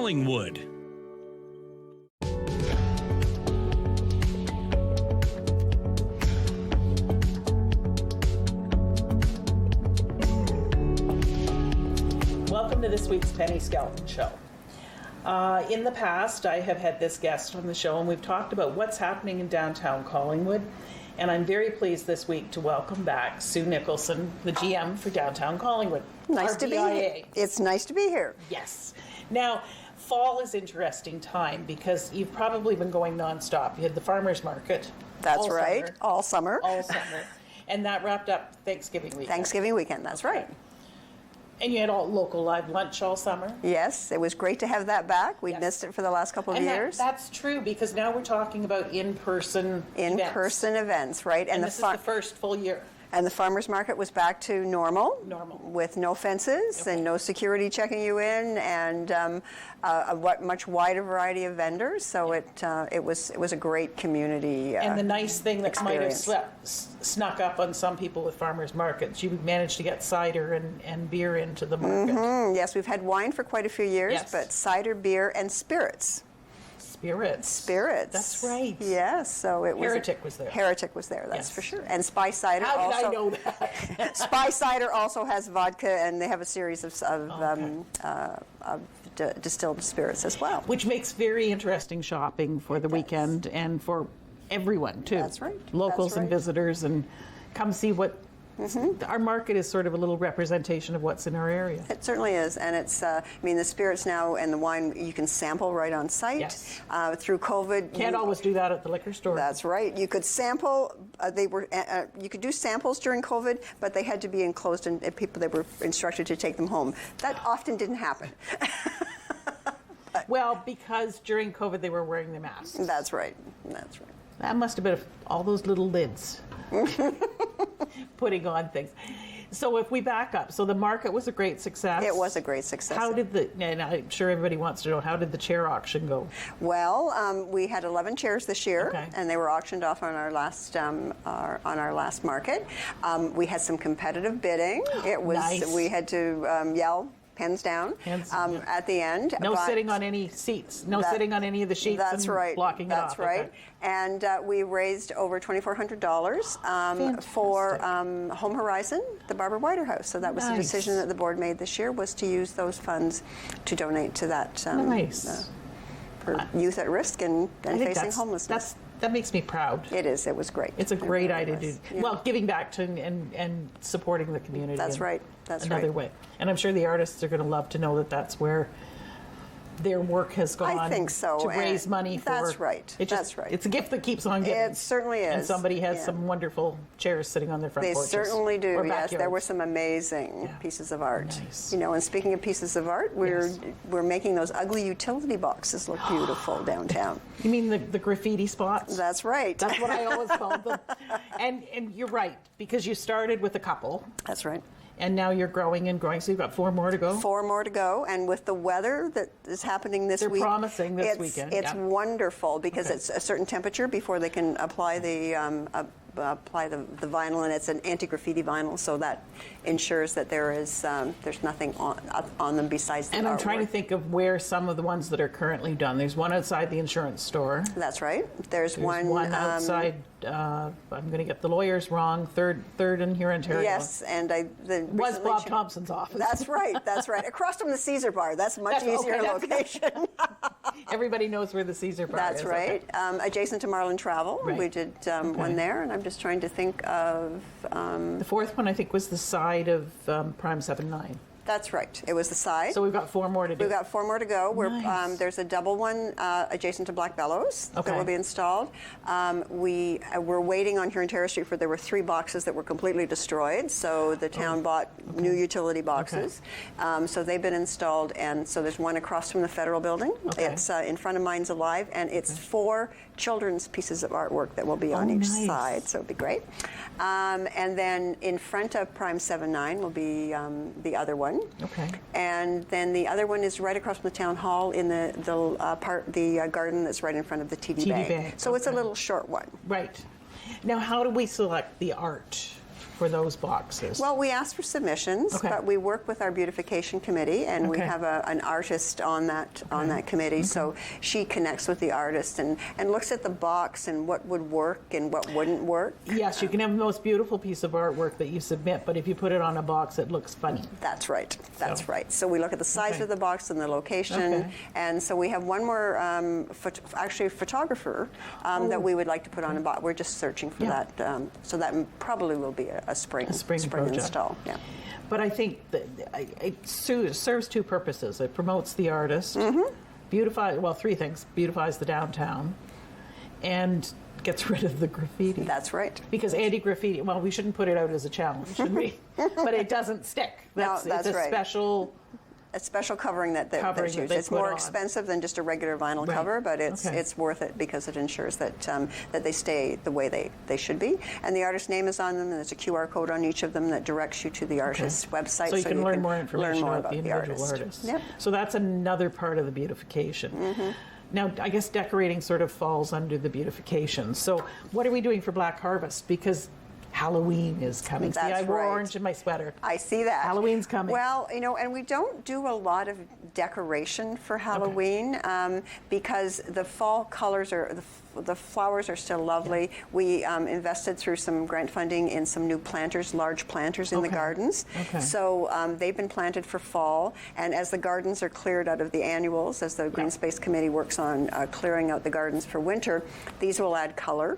Collingwood. Welcome to this week's Penny Skelton Show. In the past, I have had this guest on the show, and we've talked about what's happening in downtown Collingwood. And I'm very pleased this week to welcome back Sue Nicholson, the GM for downtown Collingwood. Nice to be here. It's nice to be here. Yes. Now, fall is an interesting time because you've probably been going nonstop. You had the farmers market. That's right. Summer, all summer. All summer. And that wrapped up Thanksgiving weekend. Thanksgiving weekend, that's right. And you had all local live lunch all summer? Yes, it was great to have that back. We missed it for the last couple of years. That's true, because now we're talking about in-person events, right? And this is the first full year. And the farmers market was back to normal. With no fences and no security checking you in, and a much wider variety of vendors. So it was a great community And the nice thing that experience. might have snuck up on some people with farmers markets, you managed to get cider and beer into the market. Mm-hmm. Yes, we've had wine for quite a few years, but cider, beer, and spirits. Spirits. That's right. Yes, so it was. Heretic was there. Heretic was there, that's for sure. And Spice Cider How also. did I know that? Spice Cider also has vodka, and they have a series of distilled spirits as well. Which makes very interesting shopping for the weekend and for everyone, too. That's right. Locals and visitors, and come see what. Our market is sort of a little representation of what's in our area. It certainly is, and it's, the spirits now and the wine you can sample right on site. Yes. Through COVID. Can't always do that at the liquor store. That's right. You could sample, you could do samples during COVID, but they had to be enclosed and they were instructed to take them home. That often didn't happen. Well, because during COVID they were wearing their masks. That's right. That must have been all those little lids putting on things. So if we back up, so the market was a great success. It was a great success. And I'm sure everybody wants to know, how did the chair auction go? Well, we had 11 chairs this year, and they were auctioned off on our last market. We had some competitive bidding. It was nice. We had to yell. Hands down at the end. No sitting on any seats. Sitting on any of the sheets. That's right. Blocking it off. That's right. Okay. And we raised over $2,400 for Home Horizon, the Barbara Whiter House. So that was the decision that the board made this year, was to use those funds to donate to that for youth at risk and facing homelessness. That makes me proud. It is. It was great. It's a great idea to do. Yeah. Well, giving back to and supporting the community. That's right. That's another way. And I'm sure the artists are going to love to know that that's where their work has gone. I think so. To raise money for. That's right. That's right. It's a gift that keeps on giving. It certainly is. And somebody has some wonderful chairs sitting on their front porches. They certainly do. Yes, there were some amazing pieces of art. Nice. And speaking of pieces of art, we're making those ugly utility boxes look beautiful downtown. You mean the graffiti spots? That's right. That's what I always called them. And you're right, because you started with a couple. That's right. And now you're growing and growing, so you've got 4 more to go? 4 more to go, and with the weather that is happening this week... They're promising this weekend. It's wonderful, because it's a certain temperature before they can apply the vinyl, and it's an anti-graffiti vinyl, so that ensures that there's nothing on them besides the artwork. And I'm trying to think of where some of the ones that are currently done. There's one outside the insurance store. That's right. There's one outside... I'm going to get the lawyers wrong. Third in here in Ontario. Yes, and was Bob Thompson's office. That's right. Across from the Caesar Bar. That's a much easier location. Everybody knows where the Caesar Bar is. That's right. Okay. Adjacent to Marlin Travel. Right. We did one there, and I'm just trying to think of... the fourth one, I think, was the side of Prime 7-9. That's right. It was the side. So we've got 4 more to do. We've got 4 more to go. Nice. There's a double one adjacent to Black Bellows that will be installed. We were waiting on Huron Terrace Street there were 3 boxes that were completely destroyed. So the town bought new utility boxes. So they've been installed, and so there's one across from the Federal Building. It's in front of Minds Alive, and it's 4 children's pieces of artwork that will be on each side. So it'll be great. And then in front of Prime 7-9 will be the other one. Okay. And then the other one is right across from the town hall in the garden that's right in front of the TD Bank. So it's a little short one. Right. Now, how do we select the art for those boxes? Well, we ask for submissions, but we work with our beautification committee, and we have an artist on that committee. So she connects with the artist and looks at the box and what would work and what wouldn't work. Yes, you can have the most beautiful piece of artwork that you submit, but if you put it on a box, it looks funny. That's right. That's right. So we look at the size of the box and the location, and so we have one more photographer that we would like to put on a box. We're just searching for that, so that probably will be a spring install. Yeah. But I think that it serves two purposes. It promotes the artist, three things: beautifies the downtown, and gets rid of the graffiti. That's right. Because anti-graffiti, well, we shouldn't put it out as a challenge, should we? But it doesn't stick. That's right. A special covering that's used. It's more expensive than just a regular vinyl cover, but it's worth it because it ensures that that they stay the way they should be. And the artist's name is on them, and there's a QR code on each of them that directs you to the artist's website. So you can learn more information about the individual artist. Yep. So that's another part of the beautification. Now, I guess decorating sort of falls under the beautification. So what are we doing for Black Harvest? Because Halloween is coming. That's I wore right. orange in my sweater. I see that. Halloween's coming. Well, and we don't do a lot of decoration for Halloween because the fall colors the flowers are still lovely. We invested through some grant funding in some new planters, large planters in the gardens. So they've been planted for fall, and as the gardens are cleared out of the annuals, as the Green Space Committee works on clearing out the gardens for winter, these will add color.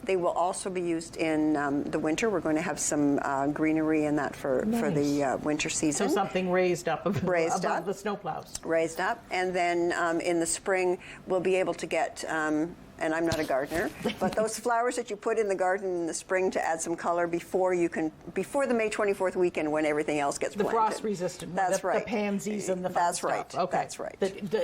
They will also be used in the winter. We're going to have some greenery in that for the winter season. So something raised up above the snowplows. Raised up, and then in the spring we'll be able to get and I'm not a gardener, but those flowers that you put in the garden in the spring to add some color before the May 24th weekend when everything else gets planted. The frost-resistant, the pansies and the fun stuff. Okay. That's right.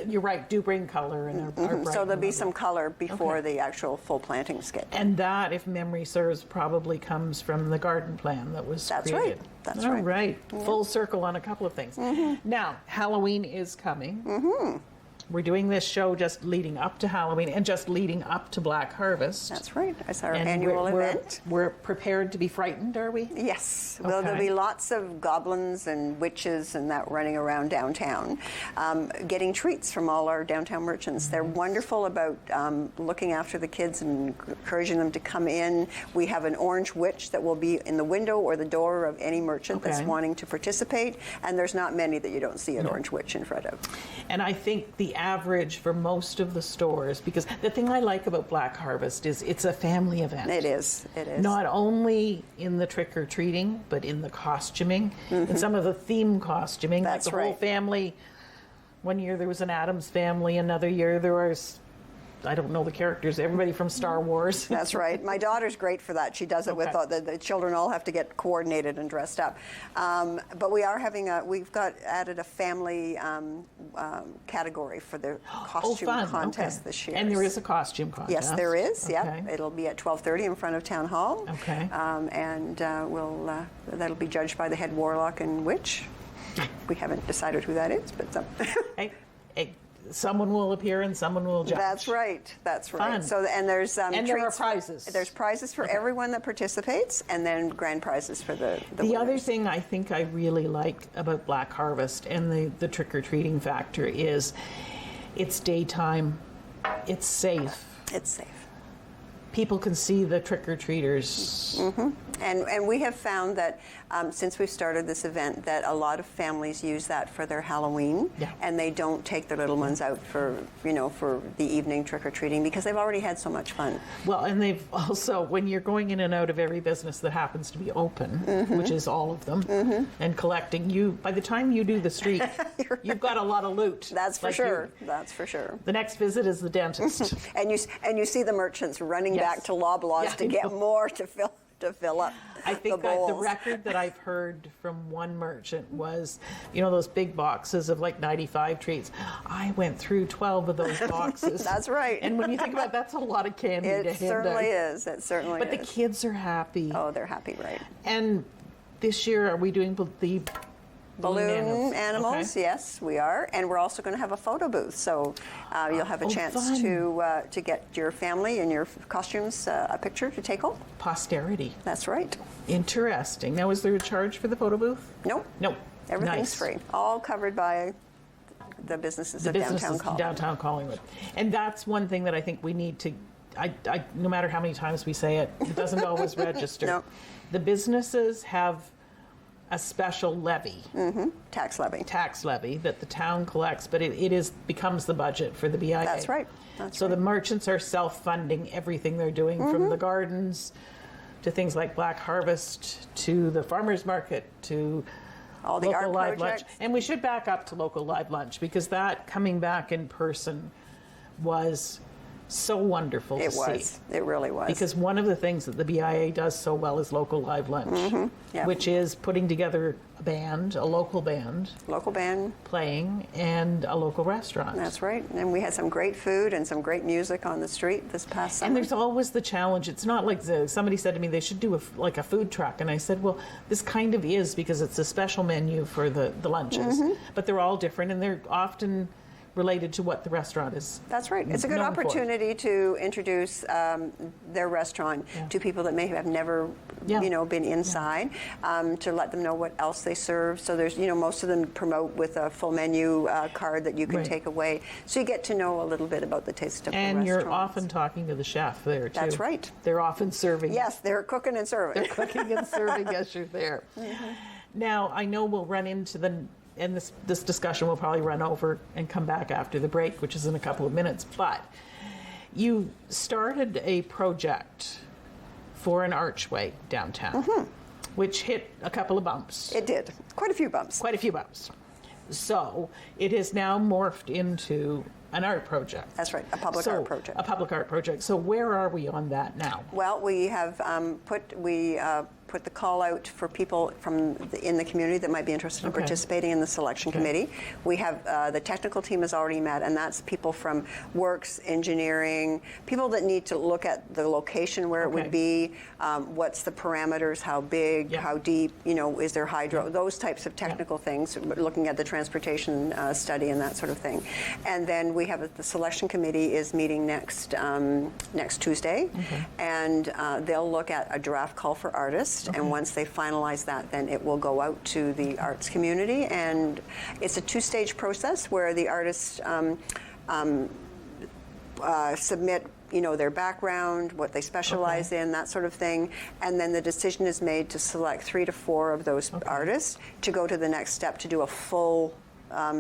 You're right, do bring color in our So there'll be some color before the actual full planting skid. And that, if memory serves, probably comes from the garden plan that was created. That's right. All right. Yeah. Full circle on a couple of things. Now, Halloween is coming. We're doing this show just leading up to Halloween and just leading up to Black Harvest. That's right. It's our annual event. We're prepared to be frightened, are we? Yes. Well, there'll be lots of goblins and witches and that running around downtown, getting treats from all our downtown merchants. They're wonderful about looking after the kids and encouraging them to come in. We have an orange witch that will be in the window or the door of any merchant that's wanting to participate, and there's not many that you don't see an orange witch in front of. And I think the average for most of the stores, because the thing I like about Black Harvest is it's a family event. It is. Not only in the trick-or-treating, but in the costuming, and some of the theme costuming. That's like the whole family. One year there was an Addams family, another year there was, I don't know the characters, everybody from Star Wars. That's right. My daughter's great for that. She does it with the children all have to get coordinated and dressed up. But we are having we've added a family category for the costume contest this year. And there is a costume contest. Yes, there is. Yeah, it'll be at 12:30 in front of Town Hall. Okay. And that'll be judged by the head warlock and witch. We haven't decided who that is, but someone will appear and someone will judge. That's right. Fun. So and there's and there are prizes. There's prizes for everyone that participates, and then grand prizes for the winners. Other thing I think I really like about Black Harvest and the trick-or-treating factor is it's daytime, it's safe. It's safe. People can see the trick-or-treaters. And we have found that since we've started this event that a lot of families use that for their Halloween, and they don't take their little ones out for the evening trick-or-treating because they've already had so much fun. Well, and they've also, when you're going in and out of every business that happens to be open, which is all of them, and collecting, by the time you do the street, you've got a lot of loot. That's for sure. That's for sure. The next visit is the dentist. and you see the merchants running back to Loblaws to get more to fill up. I think the record that I've heard from one merchant was, those big boxes of like 95 treats. I went through 12 of those boxes. That's right. And when you think about it, that's a lot of candy to hand out. It certainly is. But the kids are happy. Oh, they're happy, right. And this year, are we doing the balloon animals. Okay. Yes, we are, and we're also going to have a photo booth. So you'll have a chance to get your family and your costumes a picture to take home. Posterity. That's right. Interesting. Now, is there a charge for the photo booth? Nope. Nope. Everything's free. All covered by the businesses of downtown Collingwood. Downtown Collingwood. And that's one thing that I think we need to, no matter how many times we say it, it doesn't always register. No. The businesses have a special levy. Tax levy that the town collects, but it becomes the budget for the BIA. That's right. So the merchants are self-funding everything they're doing, from the gardens to things like Black Harvest to the farmers market to all the local art live projects. lunch. And we should back up to local live lunch, because that coming back in person was so wonderful to see. It really was. Because one of the things that the BIA does so well is local live lunch, which is putting together a band, a local band playing, and a local restaurant. That's right. And we had some great food and some great music on the street this past summer. And there's always the challenge. It's not like somebody said to me they should do a food truck, and I said, well, this kind of is, because it's a special menu for the lunches, but they're all different, and they're often related to what the restaurant is. That's right. It's a good opportunity to introduce their restaurant to people that may have never, been inside, to let them know what else they serve. So there's, most of them promote with a full menu card that you can take away. So you get to know a little bit about the taste of the restaurant. And you're often talking to the chef there, too. That's right. They're often serving. Yes, they're cooking and serving. They're cooking and serving as you're there. Now, I know we'll run into and this discussion will probably run over and come back after the break, which is in a couple of minutes, but you started a project for an archway downtown, which hit a couple of bumps. It did. Quite a few bumps. So it has now morphed into an art project. That's right, a public art project. A public art project. So where are we on that now? Well, we have put the call out for people in the community that might be interested in participating in the selection committee. We have the technical team has already met, and that's people from works, engineering, people that need to look at the location where it would be, what's the parameters, how big, how deep, is there hydro, those types of technical things, looking at the transportation study and that sort of thing. And then we have the selection committee is meeting next Tuesday, and they'll look at a draft call for artists. And once they finalize that, then it will go out to the arts community. And it's a two-stage process where the artists submit, their background, what they specialize in, that sort of thing. And then the decision is made to select 3 to 4 of those artists to go to the next step to do a full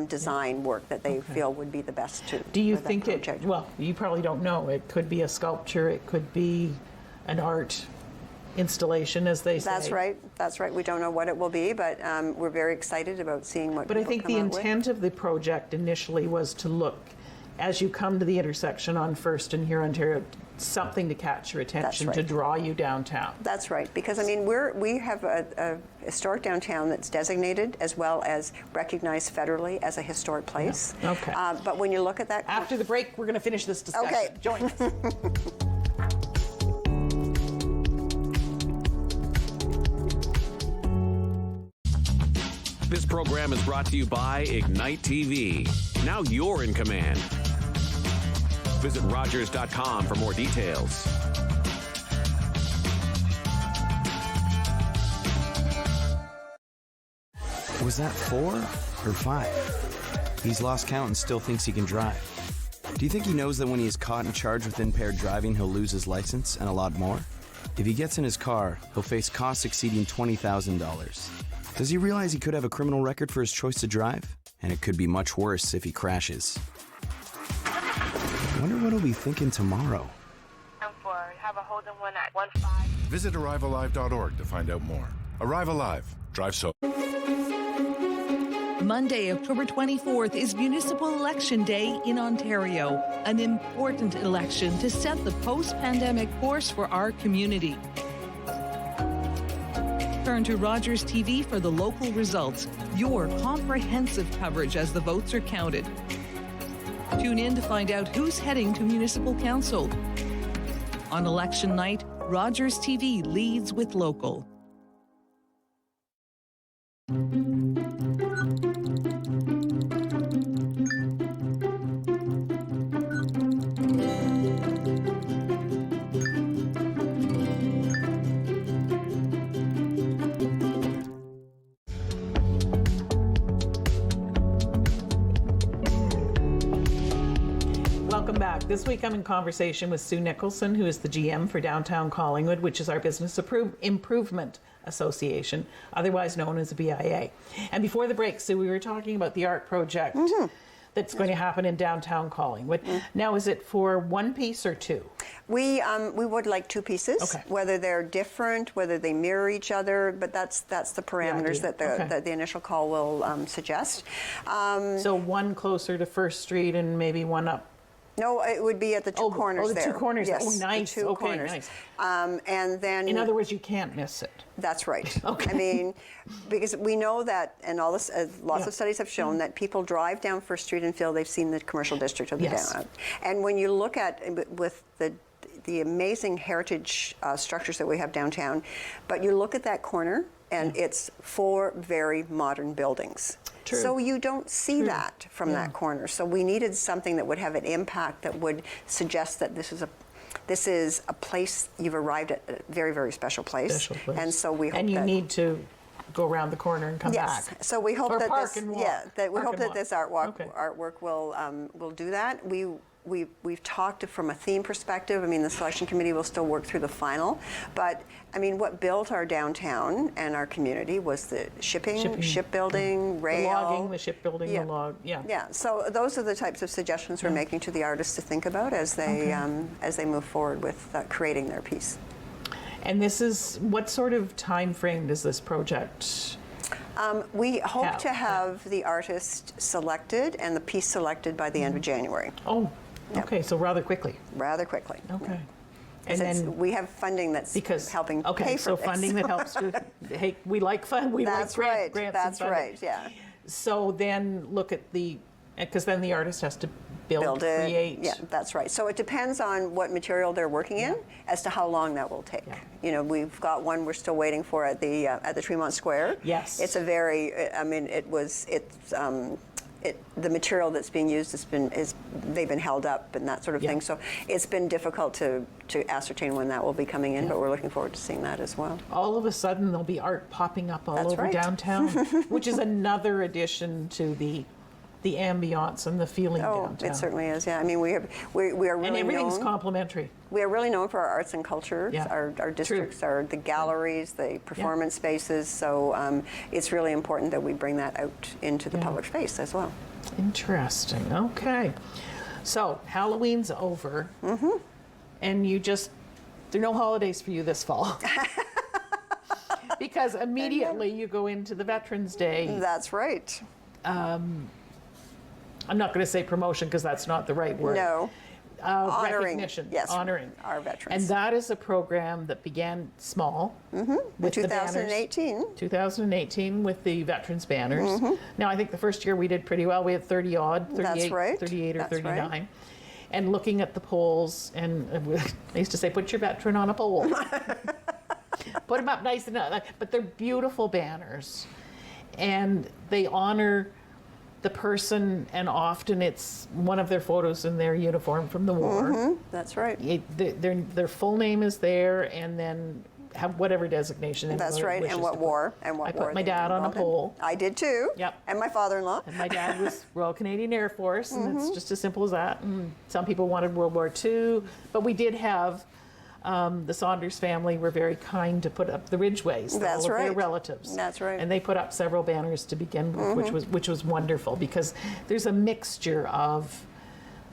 design work that they feel would be the best to. Do you think well, you probably don't know. It could be a sculpture. It could be an art installation, as they say. That's right. We don't know what it will be, but we're very excited about seeing what. But I think the intent of the project initially was to look, as you come to the intersection on First and Huron, Ontario, something to catch your attention, to draw you downtown. That's right, because we have a historic downtown that's designated as well as recognized federally as a historic place. Yeah. Okay. But when you look at that, after the break, we're going to finish this discussion. Okay. Join us. This program is brought to you by Ignite TV. Now you're in command. Visit Rogers.com for more details. Was that 4 or 5? He's lost count and still thinks he can drive. Do you think he knows that when he is caught and charged with impaired driving, he'll lose his license and a lot more? If he gets in his car, he'll face costs exceeding $20,000. Does he realize he could have a criminal record for his choice to drive? And it could be much worse if he crashes. I wonder what he'll be thinking tomorrow. Have a hold on one at 15. Visit ArriveAlive.org to find out more. Arrive Alive. Drive sober. Monday, October 24th is Municipal Election Day in Ontario, an important election to set the post-pandemic course for our community. Turn to Rogers TV for the local results, your comprehensive coverage as the votes are counted. Tune in to find out who's heading to Municipal Council. On election night, Rogers TV leads with local. Welcome back. This week I'm in conversation with Sue Nicholson, who is the GM for Downtown Collingwood, which is our Business Improvement Association, otherwise known as a BIA. And before the break, Sue, we were talking about the art project that's going to happen in Downtown Collingwood. Now, is it for one piece or two? We would like two pieces, Okay. whether they're different, whether they mirror each other, but that's the parameters that the initial call will suggest. So one closer to First Street and maybe one up. No, it would be at the two corners the there. two corners. Yes, Oh, nice. the two Okay, corners. nice. And then, In other words, you can't miss it. that's right. Okay. I mean, because we know that, and all this, lots of studies have shown that people drive down First Street and feel they've seen the commercial district of the downtown. And when you look at with the amazing heritage structures that we have downtown, but you look at that corner, and it's 4 very modern buildings. True. So you don't see that from that corner. So we needed something that would have an impact that would suggest that this is a place you've arrived at, a very, very special place. And so we hope and you need to go around the corner and come back. So we hope or that park this, and walk. that we Park hope and that walk. this artwork will do that. We've talked from a theme perspective. I mean, the selection committee will still work through the final, but I mean, what built our downtown and our community was the shipbuilding, rail, the logging, the shipbuilding, the log. Yeah. So those are the types of suggestions we're making to the artists to think about as they move forward with creating their piece. And this is what sort of time frame does this project? We hope to have the artist selected and the piece selected by the end of January. Oh, okay, so rather quickly. Rather quickly. Okay. And then we have funding that's helping pay for so this. funding that helps with, hey, we like fun, we that's like right. grants That's and funding. right, yeah. So then look at because then the artist has to build it. create. Yeah, that's right. So it depends on what material they're working in as to how long that will take. Yeah. You know, we've got one we're still waiting for at the Tremont Square. Yes. It's a very, I mean, the material that's being used they've been held up and that sort of thing. So it's been difficult to ascertain when that will be coming in, but we're looking forward to seeing that as well. All of a sudden there'll be art popping up all over downtown, which is another addition to the ambiance and the feeling downtown. It certainly is. Yeah, I mean, we are really and everything's complementary. We are really known for our arts and culture. Yeah. Our districts, the galleries, the performance spaces. So it's really important that we bring that out into the public space as well. Interesting. Okay. So Halloween's over, and there are no holidays for you this fall. Because immediately you go into the Veterans Day. That's right. I'm not going to say promotion because that's not the right word. No. Honoring, recognition. yes, honoring our veterans. And that is a program that began small. With 2018. 2018 with the veterans banners. Now I think the first year we did pretty well. We had 30 odd, 38 or 39. Right. And looking at the polls, and I used to say, put your veteran on a pole. Put them up nice enough. But they're beautiful banners. And they honor the person, and often it's one of their photos in their uniform from the war. That's right. Their full name is there, and then have whatever designation. That's right, and what war. I put my dad on a pole. I did too. Yep. And my father-in-law. And my dad was Royal Canadian Air Force, and it's just as simple as that. And some people wanted World War II, but we did have the Saunders family were very kind to put up the Ridgeways, all of their relatives. That's right. And they put up several banners to begin with, which was wonderful because there's a mixture of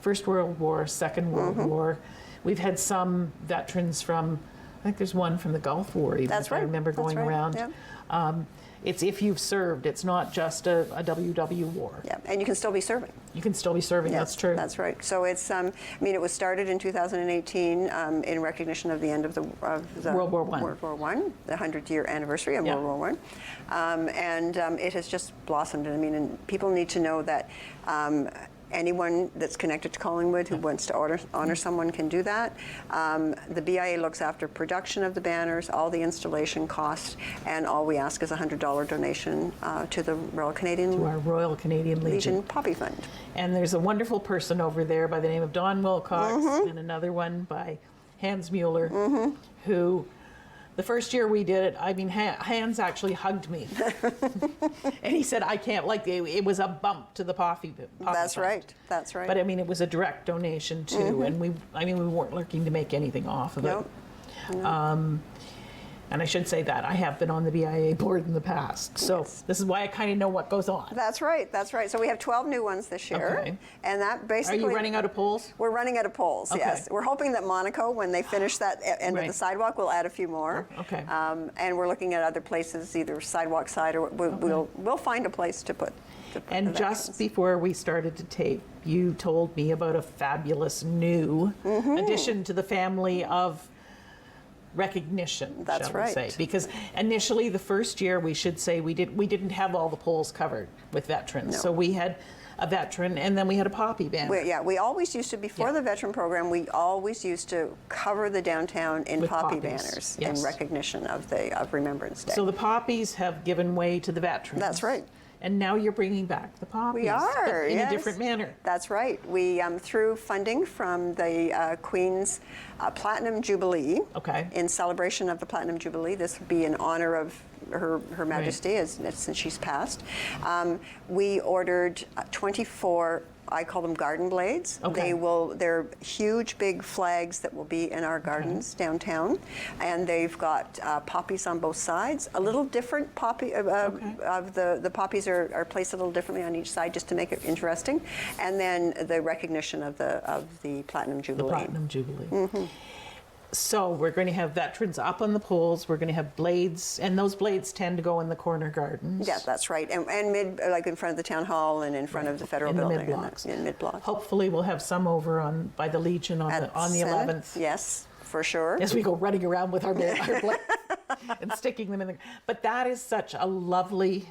First World War, Second World War. We've had some veterans from, I think there's one from the Gulf War even. That's right. I remember going around. Yeah. It's if you've served. It's not just a WW war. Yeah, and you can still be serving. You can still be serving. Yes, that's true. That's right. So it's, I mean, it was started in 2018 in recognition of the end of the World War I. World War I, the 100-year anniversary of World War I, and it has just blossomed. I mean, and people need to know that. Anyone that's connected to Collingwood who wants to honor someone can do that. The BIA looks after production of the banners, all the installation costs, and all we ask is a $100 donation to the Royal Canadian Legion Poppy Fund. And there's a wonderful person over there by the name of Don Wilcox, and another one by Hans Mueller, who The first year we did it, I mean, Hans actually hugged me. And he said, I can't, like, it was a bump to the poppy That's fund. right. That's right. But I mean, it was a direct donation too. And we weren't looking to make anything off of Nope. it. And I should say that I have been on the BIA board in the past. So this is why I kind of know what goes on. That's right. That's right. So we have 12 new ones this year. Okay. And that basically... Are you running out of poles? We're running out of poles, Okay. yes. We're hoping that Monaco, when they finish that end of Right. the sidewalk, will add a few more. Okay. And we're looking at other places, either sidewalk side, or we'll find a place to put And the just veterans. before we started to tape, you told me about a fabulous new addition to the family of recognition, That's shall we right. say. Because initially, the first year, we should say, we didn't have all the poles covered with veterans. No. So we had a veteran, and then we had a poppy banner. We always used to, before the veteran program, we always used to cover the downtown in With poppy poppies, banners yes. in recognition of Remembrance Day. So the poppies have given way to the veterans. That's right. And now you're bringing back the poppies. We are, but in yes. a different manner. That's right. We, through funding from the Queen's Platinum Jubilee, Okay. in celebration of the Platinum Jubilee, this would be in honor of Her Majesty, since she's passed, we ordered 24, I call them garden blades. Okay. They're huge, big flags that will be in our gardens downtown, and they've got poppies on both sides. A little different poppy of the poppies are placed a little differently on each side, just to make it interesting, and then the recognition of the Platinum Jubilee. The Platinum Jubilee. So we're going to have veterans up on the poles. We're going to have blades, and those blades tend to go in the corner gardens. Yeah, that's right, and like in front of the town hall and in front of the federal in the building. mid-blocks. In mid-blocks. Hopefully, we'll have some over by the Legion on the 11th. Yes, for sure. As we go running around with our blades and sticking them in the. But that is such a lovely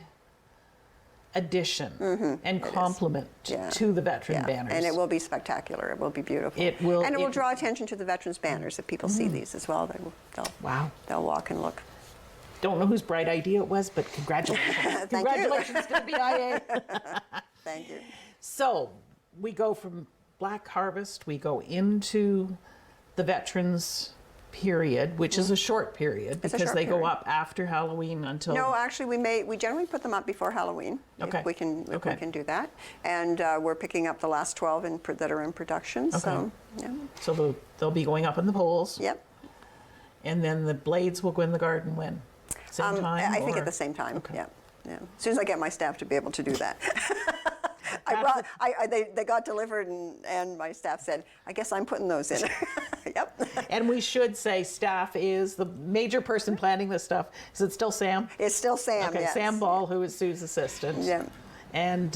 addition and complement to the veteran banners. And it will be spectacular. It will be beautiful. It will. And it will draw attention to the veterans banners. If people see these as well, they'll walk and look. Don't know whose bright idea it was, but congratulations. Thank you. Congratulations to the BIA. Thank you. So we go from Black Harvest, we go into the veterans period, which is a short period because they go up after Halloween until. No, actually, we generally put them up before Halloween. Okay. If we can do that, and we're picking up the last 12 that are in production. Okay. So yeah. So they'll be going up in the poles. Yep. And then the blades will go in the garden when? Same time? I think or? at the same time. Okay. Yeah. Yeah. As soon as I get my staff to be able to do that. They got delivered, and my staff said, I guess I'm putting those in. Yep. And we should say staff is the major person planning this stuff. Is it still Sam? It's still Sam, Okay, yes. Sam Ball, who is Sue's assistant. Yeah. And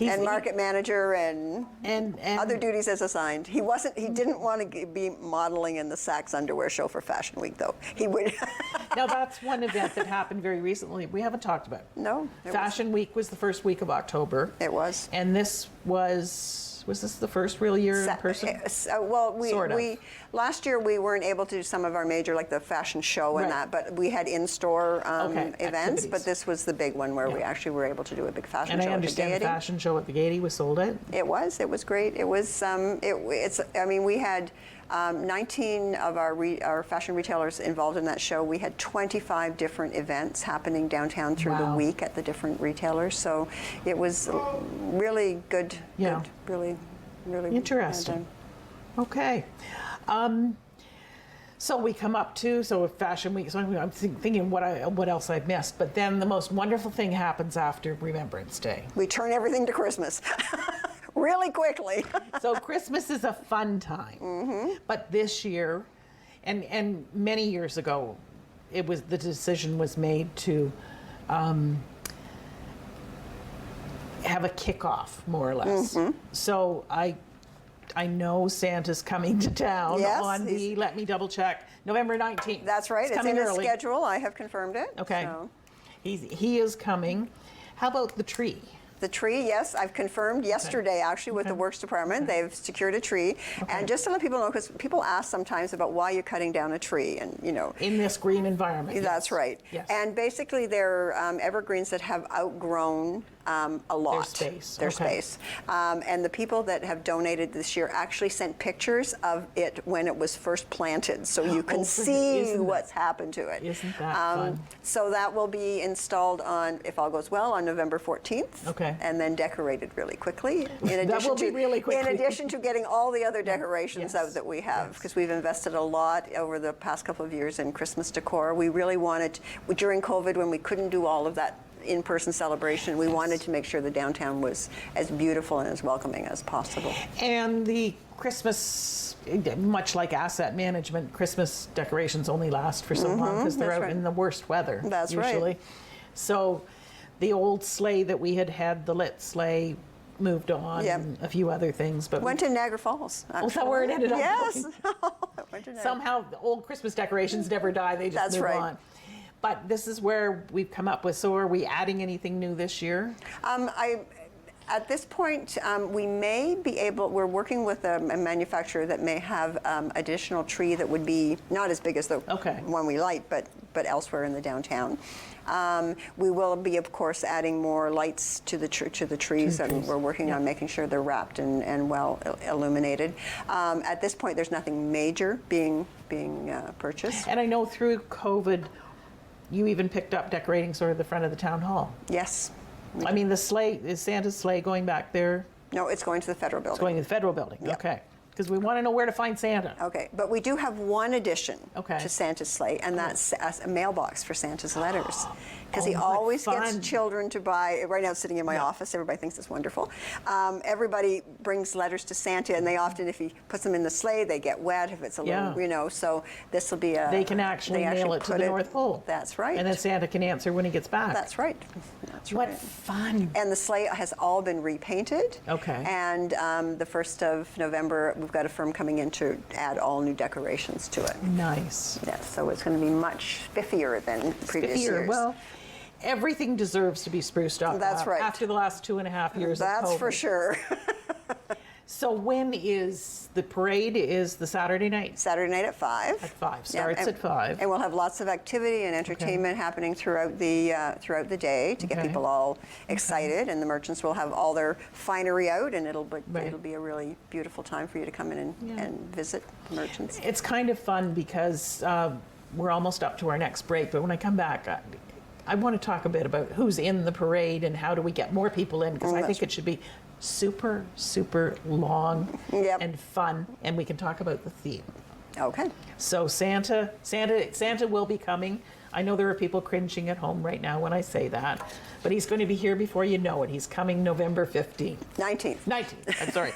and market manager and other and duties as assigned. He didn't want to be modeling in the Saks Underwear Show for Fashion Week, though. He would. now that's one event that happened very recently. We haven't talked about. No. Fashion Week was the first week of October. It was. And this was this the first real year in person? Well, Sort of. last year we weren't able to do some of our major, like the fashion show and that, but we had in-store events. Activities. But this was the big one where we actually were able to do a big fashion And show I understand at the the Gaiety. fashion show at the Gaiety was sold out. It was great. It was, we had 19 of our fashion retailers involved in that show. We had 25 different events happening downtown through the week at the different retailers. So it was really good. Yeah. Really Interesting. Okay. So we come up to Fashion Week. So I'm thinking what else I've missed. But then the most wonderful thing happens after Remembrance Day. We turn everything to Christmas. Really quickly. So Christmas is a fun time. But this year, and many years ago, the decision was made to have a kickoff, more or less. So I know Santa's coming to town on let me double check, November 19th. That's right. It's in his schedule. I have confirmed it. Okay. So. He is coming. How about the tree? The tree, yes, I've confirmed yesterday actually with the Works Department. They've secured a tree. And just to let people know, because people ask sometimes about why you're cutting down a tree, and in this green environment. That's right. Yes. And basically they're evergreens that have outgrown a lot. Their space. And the people that have donated this year actually sent pictures of it when it was first planted, so you can see what's happened to it. Isn't that fun? So that will be installed on, if all goes well, on November 14th. Okay. And then decorated really quickly. In addition to getting all the other decorations out that we have, because we've invested a lot over the past couple of years in Christmas decor. We really wanted, during COVID, when we couldn't do all of that in-person celebration, we wanted to make sure the downtown was as beautiful and as welcoming as possible. And the Christmas, much like asset management, Christmas decorations only last for so long because they're out in the worst weather. That's usually. right. So the old sleigh that we had the lit sleigh, moved on, and a few other things. But went to Niagara Falls. Oh, is that where it ended up? Yes. Went to Somehow the old Christmas decorations never die, they just move on. But this is where we've come up with. So are we adding anything new this year? At this point, we may be able, we're working with a manufacturer that may have additional tree that would be not as big as the one we light, but elsewhere in the downtown. We will be, of course, adding more lights to the trees, and we're working on making sure they're wrapped and well illuminated. At this point, there's nothing major being purchased. And I know through COVID, you even picked up decorating sort of the front of the town hall. Yes. I mean, the sleigh, is Santa's sleigh going back there? No, it's going to the federal building. It's going to the federal building, okay. Because we want to know where to find Santa. Okay, but we do have one addition to Santa's sleigh, and that's a mailbox for Santa's letters. Because he always gets children to buy, right now it's sitting in my office, everybody thinks it's wonderful. Everybody brings letters to Santa, and they often, if he puts them in the sleigh, they get wet if it's a little, so this will be a... They can actually mail it to the North Pole. That's right. And then Santa can answer when he gets back. That's right. That's right. What fun. And the sleigh has all been repainted. Okay. And the 1st of November, we've got a firm coming in to add all new decorations to it. Nice. Yes, so it's going to be much spiffier than previous years. Well, everything deserves to be spruced up. That's right. After the last 2.5 years of COVID. That's for sure. So when is the parade? Is the Saturday night? Saturday night at 5. At 5. Starts at 5. And we'll have lots of activity and entertainment happening throughout the day to get people all excited. And the merchants will have all their finery out, and it'll be a really beautiful time for you to come in and visit the merchants. It's kind of fun because we're almost up to our next break. But when I come back, I want to talk a bit about who's in the parade and how do we get more people in, because I think it should be super, super long and fun, and we can talk about the theme. Okay. So Santa will be coming. I know there are people cringing at home right now when I say that, but he's going to be here before you know it. He's coming November 15th. 19th. I'm sorry.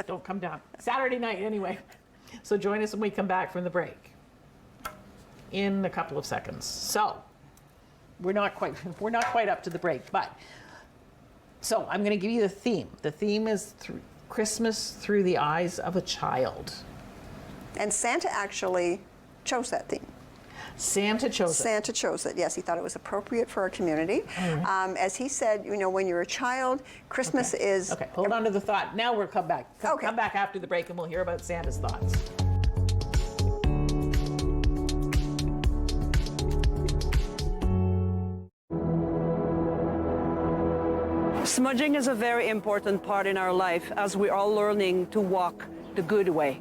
Don't come down. Saturday night, anyway. So join us when we come back from the break in a couple of seconds. So we're not quite up to the break, but so I'm going to give you the theme. The theme is Christmas through the eyes of a child. And Santa actually chose that theme. Santa chose it. Santa chose it. Yes, he thought it was appropriate for our community. Right. As he said, when you're a child, Christmas is... Okay, hold on to the thought. Now we'll come back. Come back after the break and we'll hear about Santa's thoughts. Smudging is a very important part in our life as we're all learning to walk the good way.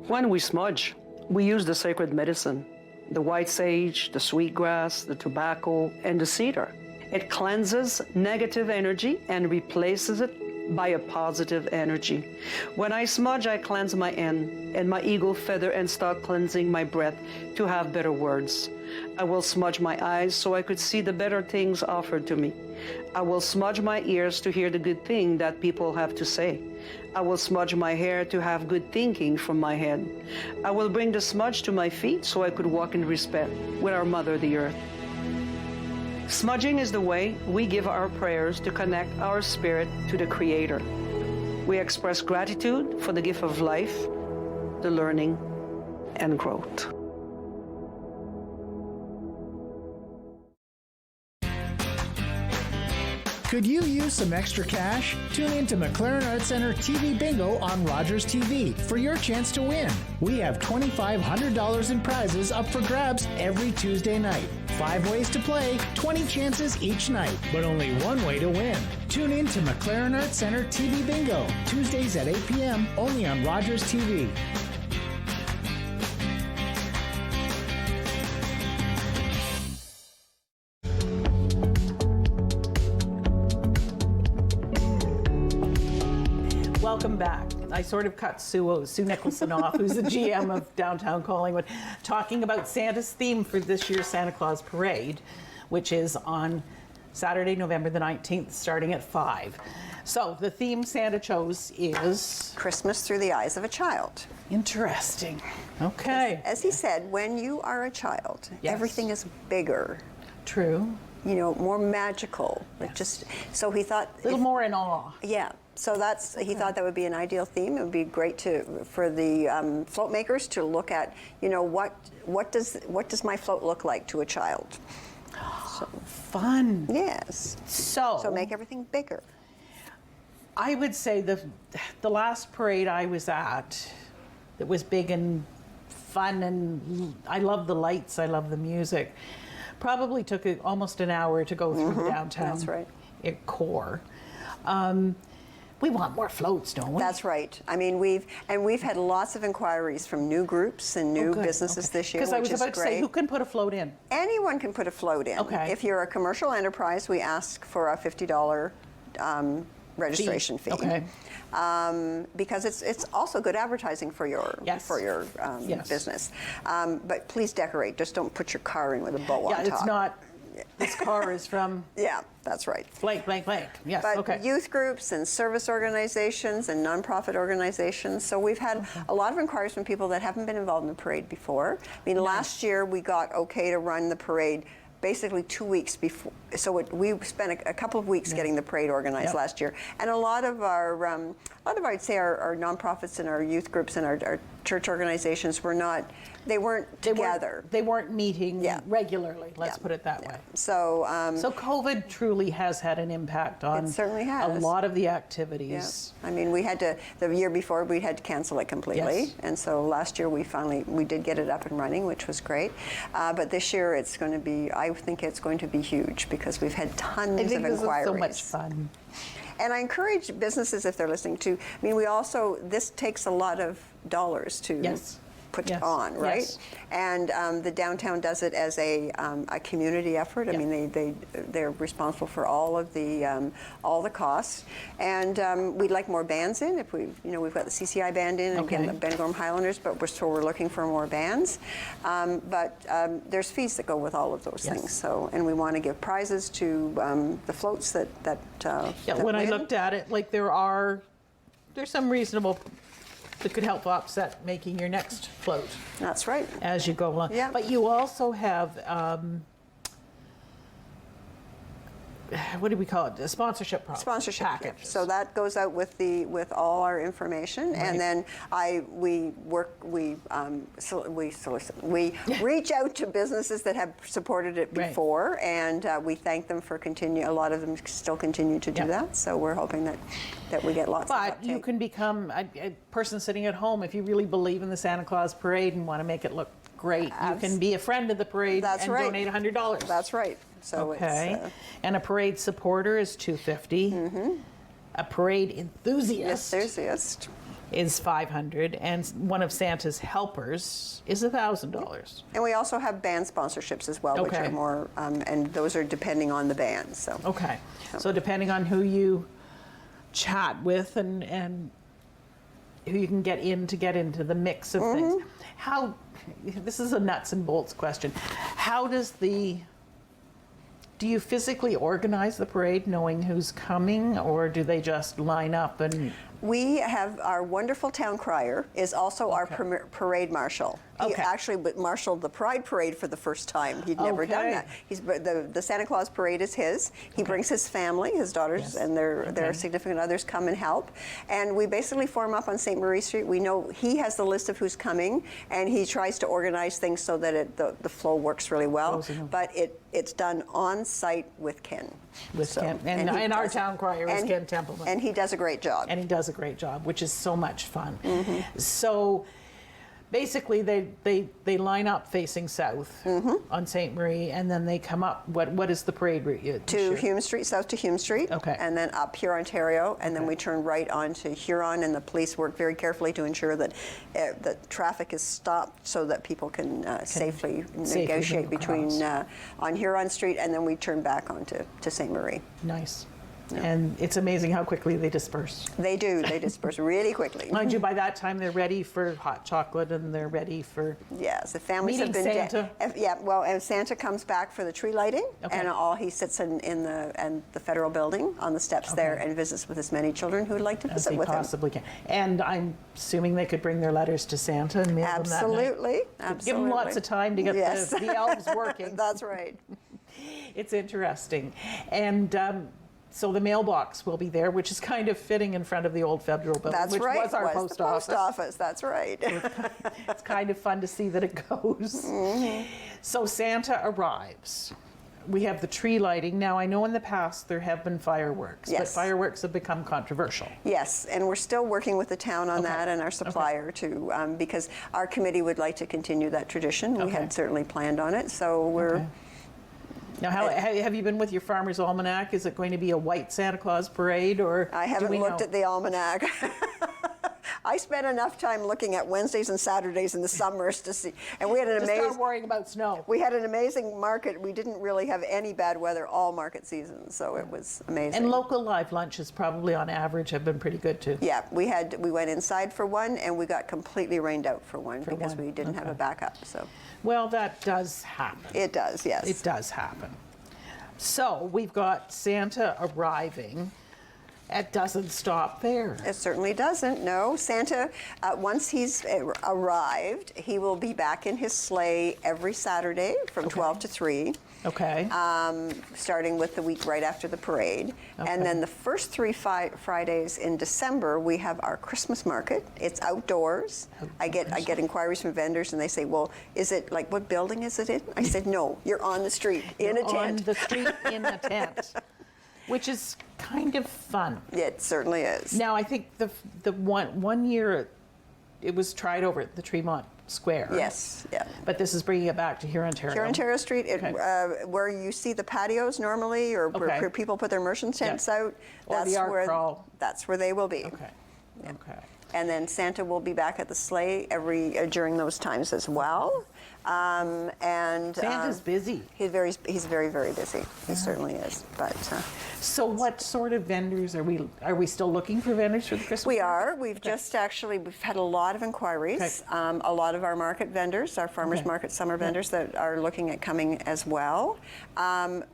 When we smudge, we use the sacred medicine, the white sage, the sweetgrass, the tobacco, and the cedar. It cleanses negative energy and replaces it by a positive energy. When I smudge, I cleanse my end and my eagle feather and start cleansing my breath to have better words. I will smudge my eyes so I could see the better things offered to me. I will smudge my ears to hear the good thing that people have to say. I will smudge my hair to have good thinking from my head. I will bring the smudge to my feet so I could walk in respect with our Mother, the Earth. Smudging is the way we give our prayers to connect our spirit to the Creator. We express gratitude for the gift of life, the learning, and growth. Could you use some extra cash? Tune in to McLaren Arts Center TV Bingo on Rogers TV for your chance to win. We have $2,500 in prizes up for grabs every Tuesday night. 5 ways to play, 20 chances each night, but only one way to win. Tune in to McLaren Arts Center TV Bingo, Tuesdays at 8 p.m. only on Rogers TV. Welcome back. I sort of cut Sue Nicholson off, who's the GM of downtown Collingwood, talking about Santa's theme for this year's Santa Claus Parade, which is on Saturday, November the 19th, starting at 5. So the theme Santa chose is... Christmas through the eyes of a child. Interesting. Okay. As he said, when you are a child, Yes. everything is bigger. True. You know, more magical. Yes. Just so he thought... A little more in awe. Yeah. So he thought that would be an ideal theme. It would be great for the float makers to look at, you know, what does my float look like to a child? So, Fun. yes. So make everything bigger. I would say the last parade I was at that was big and fun, and I love the lights, I love the music, probably took almost an hour to go through downtown. That's right. Core. We want more floats, don't we? That's right. I mean, we've had lots of inquiries from new groups and new businesses this year, Because I was which is about to great. say, who can put a float in? Anyone can put a float in. Okay. If you're a commercial enterprise, we ask for a $50 registration fee. Okay. Because it's also good advertising for your Yes. business. But please decorate. Just don't put your car in with a bow on top. Yeah, it's not. This car is from Yeah, that's right. blank, blank, blank. Yes, But okay. youth groups and service organizations and nonprofit organizations. So we've had a lot of inquiries from people that haven't been involved in the parade before. I mean, last year we got okay to run the parade basically 2 weeks before. So we spent a couple of weeks getting the parade organized last year. And a lot of our, I'd say our nonprofits and our youth groups and our church organizations they weren't together. They weren't meeting regularly, let's put it that way. So, So COVID truly has had an impact on It certainly has. a lot of the activities. I mean, the year before we had to cancel it completely. Yes. And so last year we did get it up and running, which was great. But this year I think it's going to be huge because we've had tons I think of this inquiries. is so much fun. And I encourage businesses, if they're listening, I mean, this takes a lot of dollars to put on, right? Yes. And the downtown does it as a community effort. I mean, they're responsible for all the costs. And we'd like more bands in. If we've got the CCI band in and again the Bengorm Highlanders, but we're looking for more bands. But there's fees that go with all of those things. So, and we want to give prizes to the floats that When I win. looked at it, like there's some reasonable that could help offset making your next float. That's right. As you go along. Yeah. But you also have, what do we call it? A sponsorship package. So that goes out with all our information, and then we reach out to businesses that have supported it before, and we thank them for a lot of them still continue to do that. So we're hoping that we get lots of uptake. But you can become a person sitting at home if you really believe in the Santa Claus Parade and want to make it look great. You can be a friend of the parade and donate $100. That's right. So okay. And a parade supporter is $250. A parade enthusiast is $500, and one of Santa's helpers is $1,000. And we also have band sponsorships as well, which are more, and those are depending on the band. So so depending on who you chat with and who you can get into the mix of things. This is a nuts and bolts question. Do you physically organize the parade knowing who's coming, or do they just line up and... We have our wonderful town crier is also our parade marshal. He actually marshaled the Pride Parade for the first time. He'd never done that. The Santa Claus Parade is his. He brings his family, his daughters and their significant others come and help. And we basically form up on St. Marie Street. We know he has the list of who's coming, and he tries to organize things so that the flow works really well. But it's done on site with Ken. Ken. And our town crier is Ken Templeman. And he does a great job. And he does a great job, which is so much fun. So basically they line up facing south on St. Marie, and then they come up. What is the parade route? To Hume Street, south to Hume Street. Okay. And then up Huron, Ontario, and then we turn right onto Huron, and the police work very carefully to ensure that the traffic is stopped so that people can safely negotiate between on Huron Street, and then we turn back onto St. Marie. Nice. And it's amazing how quickly they disperse. They do. They disperse really quickly. Mind you, by that time they're ready for hot chocolate and they're ready for yes. The families have been Santa. Well, and Santa comes back for the tree lighting, and he sits in the federal building on the steps there and visits with as many children who'd like to visit with him. Possibly can. And I'm assuming they could bring their letters to Santa and mail them that night. Absolutely. Give them lots of time to get the elves working. That's right. It's interesting, and. So the mailbox will be there, which is kind of fitting in front of the old federal building, That's which right. was our post office. That's right. It's kind of fun to see that it goes. So Santa arrives. We have the tree lighting. Now, I know in the past there have been fireworks, but fireworks have become controversial. Yes, and we're still working with the town on that and our supplier to, because our committee would like to continue that tradition. We had certainly planned on it, so we're... Now, have you been with your Farmer's Almanac? Is it going to be a white Santa Claus parade, or I haven't looked at the almanac. I spent enough time looking at Wednesdays and Saturdays in the summers to see, and we had an amazing. Start worrying about snow. We had an amazing market. We didn't really have any bad weather all market season, so it was amazing. And local live lunches probably on average have been pretty good too. Yeah, we went inside for one, and we got completely rained out for one because we didn't have a backup. So. Well, that does happen. It does, yes. It does happen. So we've got Santa arriving. It doesn't stop there. It certainly doesn't, no. Santa, once he's arrived, he will be back in his sleigh every Saturday from 12 to 3. Okay. Starting with the week right after the parade. And then the first 3 Fridays in December, we have our Christmas market. It's outdoors. I get inquiries from vendors, and they say, well, is it like, what building is it in? I said, no, you're on the street in a tent. On the street in a tent. Which is kind of fun. It certainly is. Now, I think the one year it was tried over at the Tremont Square. Yes, yeah. But this is bringing it back to Huron, Ontario. Huron, Ontario Street, where you see the patios normally, or where people put their merchant tents out. Or the art crawl. That's where they will be. Okay. Yeah. Okay. And then Santa will be back at the sleigh during those times as well. And Santa's busy. He's very, very busy. He certainly is. But so, what sort of vendors are we still looking for vendors for the Christmas? We are. We've just we've had a lot of inquiries. A lot of our market vendors, our farmers market summer vendors, that are looking at coming as well.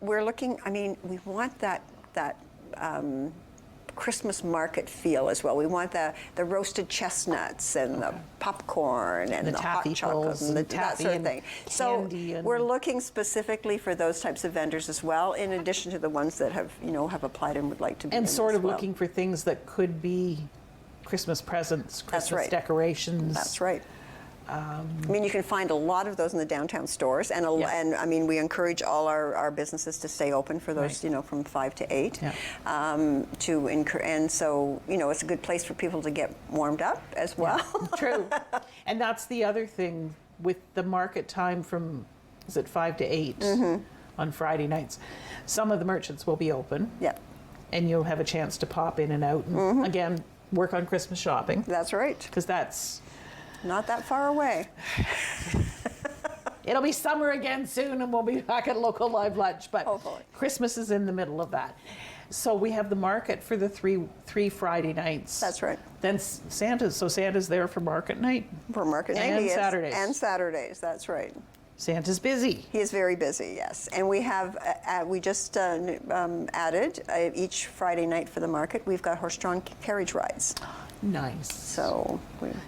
We're looking. I mean, we want that Christmas market feel as well. We want the roasted chestnuts and the popcorn and the hot chocolate and that sort of thing. So we're looking specifically for those types of vendors as well, in addition to the ones that have applied and would like to be. And sort of looking for things that could be Christmas presents, Christmas decorations. That's right. I mean, you can find a lot of those in the downtown stores, and I mean, we encourage all our businesses to stay open for those, from 5 to 8, and so it's a good place for people to get warmed up as well. Yeah, true, and that's the other thing with the market time from 5 to 8 on Friday nights. Some of the merchants will be open. Yep. And you'll have a chance to pop in and out, and again work on Christmas shopping. That's right. Because that's not that far away. It'll be summer again soon, and we'll be back at local live lunch. But hopefully. Christmas is in the middle of that. So we have the market for the three Friday nights. That's right. Then Santa's there for market night. For market night, and Saturdays. And Saturdays. That's right. Santa's busy. He is very busy, yes. And we have, we just added each Friday night for the market, we've got horse-drawn carriage rides. Nice. So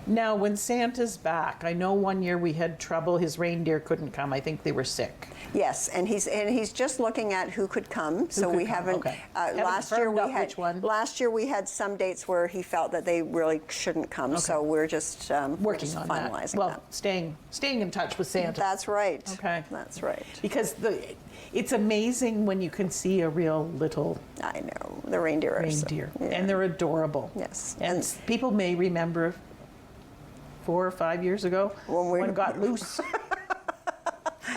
now, when Santa's back, I know one year we had trouble. His reindeer couldn't come. I think they were sick. Yes, and he's just looking at who could come. We haven't. Okay. Last year we had some dates where he felt that they really shouldn't come. Okay. So we're just working on finalizing that. Well, staying in touch with Santa. That's right. Okay. That's right. Because it's amazing when you can see a real little. I know, the reindeer. And they're adorable. Yes. And people may remember 4 or 5 years ago when it got loose.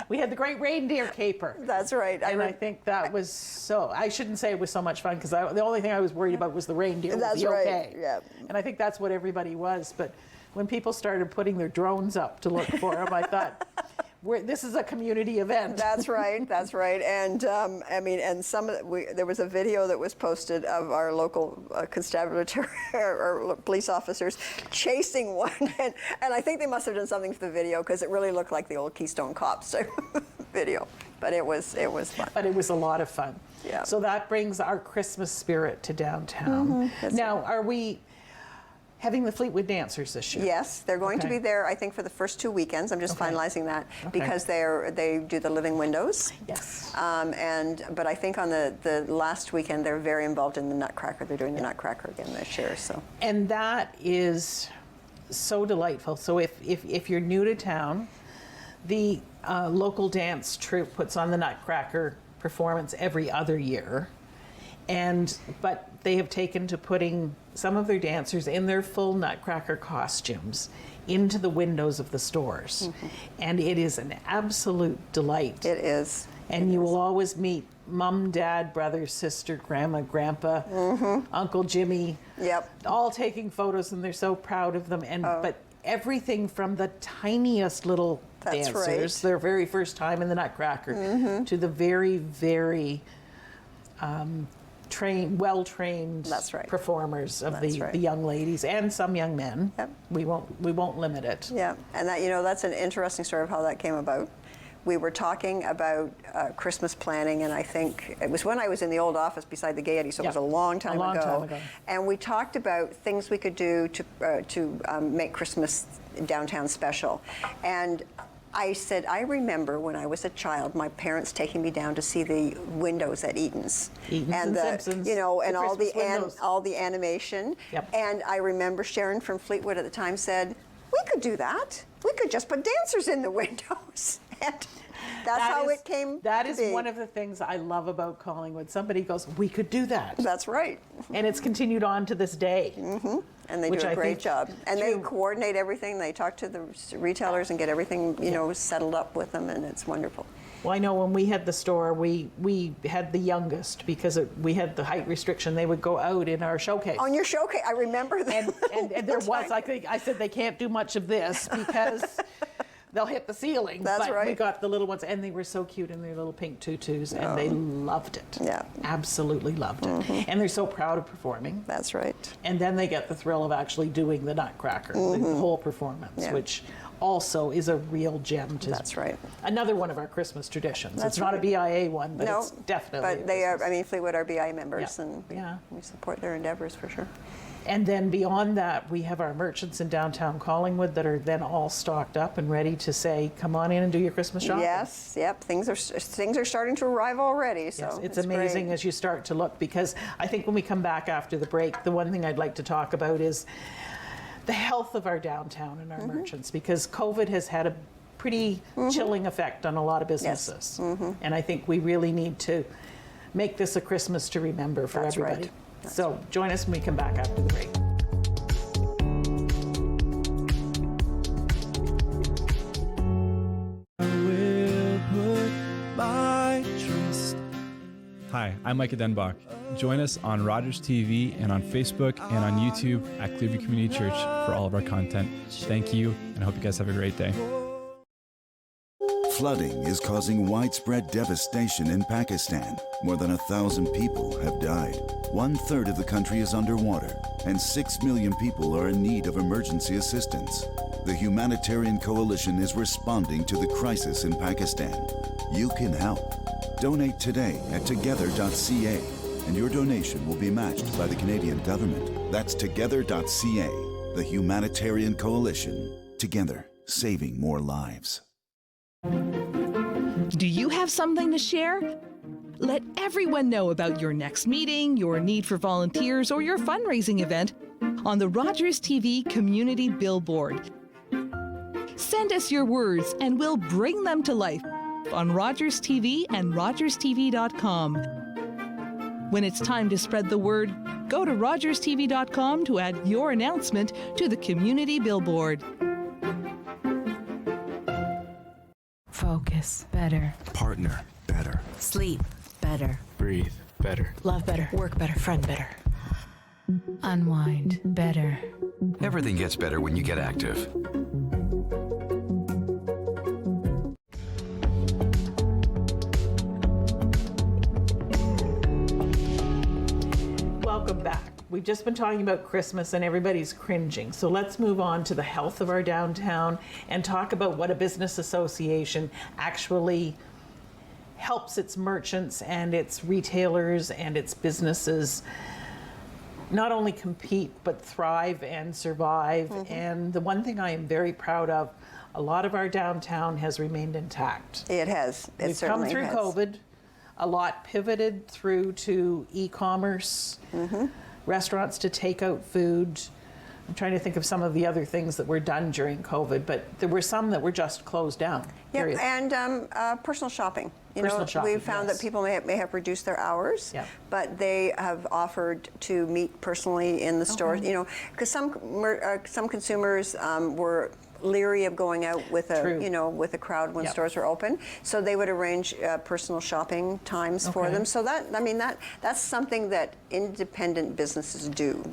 We had the great reindeer caper. That's right. And I think that was so, I shouldn't say it was so much fun, because the only thing I was worried about was the reindeer. That's would be right. okay. Yeah. And I think that's what everybody was. But when people started putting their drones up to look for them, I thought, this is a community event. That's right. That's right. And I mean, and there was a video that was posted of our local constabulary or police officers chasing one, and I think they must have done something for the video, because it really looked like the old Keystone Cops video. But it was fun. But it was a lot of fun. Yeah. So that brings our Christmas spirit to downtown. Now, are we having the Fleetwood Dancers this year? Yes, they're going to be there, I think, for the first 2 weekends. I'm just finalizing that, because they do the living windows. Yes. But I think on the last weekend, they're very involved in the Nutcracker. They're doing the Nutcracker again this year. So. And that is so delightful. So if you're new to town, the local dance troupe puts on the Nutcracker performance every other year. But they have taken to putting some of their dancers in their full Nutcracker costumes into the windows of the stores. And it is an absolute delight. It is. And you will always meet mom, dad, brother, sister, grandma, grandpa, Uncle Jimmy, all taking photos, and they're so proud of them. But everything from the tiniest little dancers, their very first time in the Nutcracker, to the very, very well-trained performers of the young ladies and some young men. We won't limit it. Yeah, and that's an interesting story of how that came about. We were talking about Christmas planning, and I think it was when I was in the old office beside the Gaiety, so it was a long time ago. And we talked about things we could do to make Christmas downtown special. And I said, I remember when I was a child, my parents taking me down to see the windows at Eaton's, and Simpsons, and all the animation. Yep. And I remember Sharon from Fleetwood at the time said, we could do that. We could just put dancers in the windows. And that's how it came to be. That is one of the things I love about Collingwood. Somebody goes, we could do that. That's right. And it's continued on to this day. And they do a great job. And they coordinate everything. They talk to the retailers and get everything, settled up with them, and it's wonderful. Well, I know when we had the store, we had the youngest, because we had the height restriction. They would go out in our showcase. On your showcase, I remember that. And there was, I said, they can't do much of this because they'll hit the ceiling. That's right. We got the little ones, and they were so cute in their little pink tutus, and they loved it. Yeah. Absolutely loved it. And they're so proud of performing. That's right. And then they get the thrill of actually doing the Nutcracker, the whole performance, which also is a real gem to another one of our Christmas traditions. It's not a BIA one, but it's definitely. But they are, Fleetwood are BIA members, and we support their endeavors for sure. And then beyond that, we have our merchants in downtown Collingwood that are then all stocked up and ready to say, come on in and do your Christmas shopping. Yes, things are starting to arrive already. So it's amazing great as you start to look, because I think when we come back after the break, the one thing I'd like to talk about is the health of our downtown and our merchants, because COVID has had a pretty chilling effect on a lot of businesses. And I think we really need to make this a Christmas to remember for everybody. Right. So join us when we come back after the break. Hi, I'm Micah Denbach. Join us on Rogers TV and on Facebook and on YouTube at Clearview Community Church for all of our content. Thank you, and I hope you guys have a great day. Flooding is causing widespread devastation in Pakistan. More than 1,000 people have died. 1/3 of the country is underwater, and 6 million people are in need of emergency assistance. The humanitarian coalition is responding to the crisis in Pakistan. You can help. Donate today at together.ca, and your donation will be matched by the Canadian government. That's together.ca, the humanitarian coalition. Together, saving more lives. Do you have something to share? Let everyone know about your next meeting, your need for volunteers, or your fundraising event on the Rogers TV Community Billboard. Send us your words and we'll bring them to life on Rogers TV and rogerstv.com. When it's time to spread the word, go to rogerstv.com to add your announcement to the Community Billboard. Focus better. Partner better. Sleep better. Breathe better. Love better. Work better. Friend better. Unwind better. Everything gets better when you get active. Welcome back. We've just been talking about Christmas and everybody's cringing. So let's move on to the health of our downtown and talk about what a business association actually helps its merchants and its retailers and its businesses not only compete but thrive and survive. And the one thing I am very proud of, a lot of our downtown has remained intact. It has. It We've come certainly through has. COVID. A lot pivoted through to e-commerce, restaurants to take out food. I'm trying to think of some of the other things that were done during COVID, but there were some that were just closed down. Yeah, period. and personal shopping. Personal shopping, we've found yes. that people may have reduced their hours, Yeah. but they have offered to meet personally in the stores. You know, because some consumers were leery of going out with True. with a crowd when Yep. stores are open, so they would arrange personal shopping times for Okay. them. So that's something that independent businesses do.